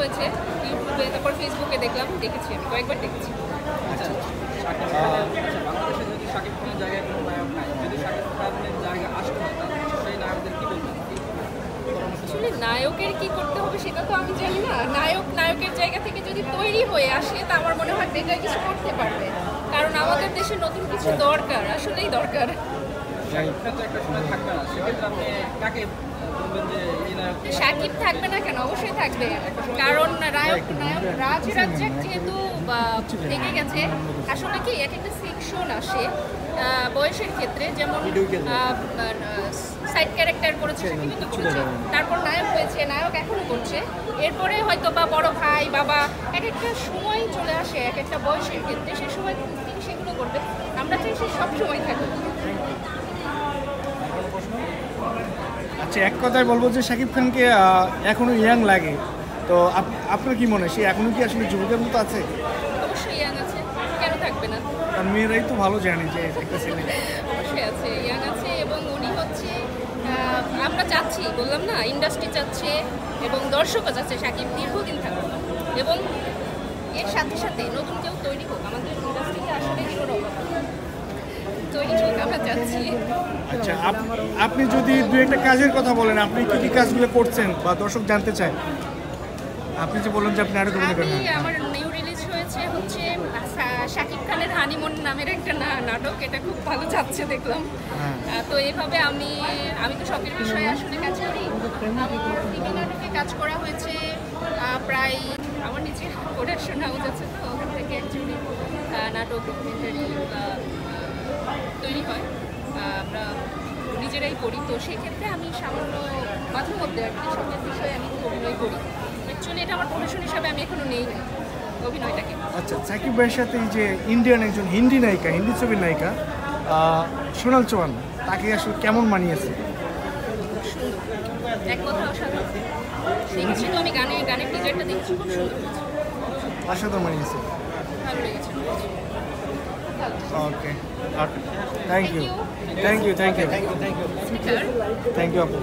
হয়েছে ইউটিউবে, তারপর ফেসবুকে দেখেছি আমি কয়েকবার দেখেছি। আচ্ছা বাংলাদেশে যদি শাকিব খানের জায়গায় কোনো নায়ক নাই, যদি শাকিব খানের জায়গায় আসতো না, তাহলে সেই নায়কদের কি বলবেন? আসলে নায়কের কি করতে হবে সেটা তো আমি জানি না। নায়কের জায়গা থেকে যদি তৈরি হয়ে আসে তা আমার মনে হয় বেকার কিছু করতে পারবে, কারণ আমাদের দেশে নতুন কিছু দরকার, আসলেই দরকার। শাকিব খান তো একটা সময় থাকবে না, সেক্ষেত্রে আপনি কাকে বলবেন যে এই নায়ক? শাকিব থাকবে না কেন, অবশ্যই থাকবে, কারণ নায়ক রাজ রাজ্জাক যেহেতু থেকে গেছে। আসলে কি এক একটা সেকশন আসে বয়সের ক্ষেত্রে, যেমন সাইড ক্যারেক্টার করেছে শাকিব তো করেছে, তারপর নায়ক হয়েছে, নায়ক এখনো করছে, এরপরে হয়তো বা বড় ভাই বাবা, এক একটা সময় চলে আসে এক একটা বয়সের ক্ষেত্রে, সেই সময় তিনি সেগুলো করবে। আমরা চাই সে সব সময় থাকবে। আচ্ছা, এক কথায় বলবো যে শাকিব খানকে এখনো ইয়াং লাগে, তো আপনার কি মনে হয় সে এখনো কি আসলে যুবকের মতো আছে? অবশ্যই ইয়াং আছে, কেন থাকবে না? আর মেয়েরাই তো ভালো জানে যে একটা ছেলে অবশ্যই আছে, ইয়াং আছে, এবং উনি হচ্ছে আমরা চাচ্ছি, বললাম না, ইন্ডাস্ট্রি চাচ্ছে এবং দর্শকও চাচ্ছে শাকিব দীর্ঘদিন থাকুক, এবং এর সাথে সাথে নতুন কেউ তৈরি হোক। আমাদের ইন্ডাস্ট্রিতে আসলে হিরোর অভাব, তৈরি হোক আমরা চাচ্ছি। আচ্ছা, আপনি যদি দু একটা কাজের কথা বলেন, আপনি কি কি কাজগুলো করছেন বা দর্শক জানতে চায়? আপনি যে বললেন যে আপনি নাটক অভিনয় করেন। আমার নিউ রিলিজ হয়েছে হচ্ছে শাকিব খানের হানিমুন নামের একটা নাটক, এটা খুব ভালো যাচ্ছে দেখলাম। তো এইভাবে আমি তো শখের বিষয়ে আসলে কাজ করি। আমার টিভি নাটকে কাজ করা হয়েছে প্রায়, আমার নিজের প্রোডাকশন হাউস আছে, তো ওখান থেকে অ্যাকচুয়ালি নাটক ডকুমেন্টারি তৈরি হয়, আমরা নিজেরাই করি। তো সেক্ষেত্রে আমি সামান্য মাঝে মধ্যে আর কি শখের বিষয়ে আমি অভিনয় করি। অ্যাকচুয়ালি এটা আমার প্রফেশন হিসাবে আমি এখনো নেই অভিনয়টাকে। আচ্ছা, সাকিব ভাইয়ের সাথে এই যে ইন্ডিয়ান একজন হিন্দি নায়িকা, হিন্দি ছবির নায়িকা সোনাল চৌহান, তাকে আসলে কেমন মানিয়েছে? সুন্দর, এক কথা অসাধারণ। দেখেছি তো আমি গানের টিজারটা দেখছি, খুব সুন্দর হয়েছে, অসাধারণ মানিয়েছে। ভালো লেগেছে। Okay, thank you thank you thank you thank you thank you আপু।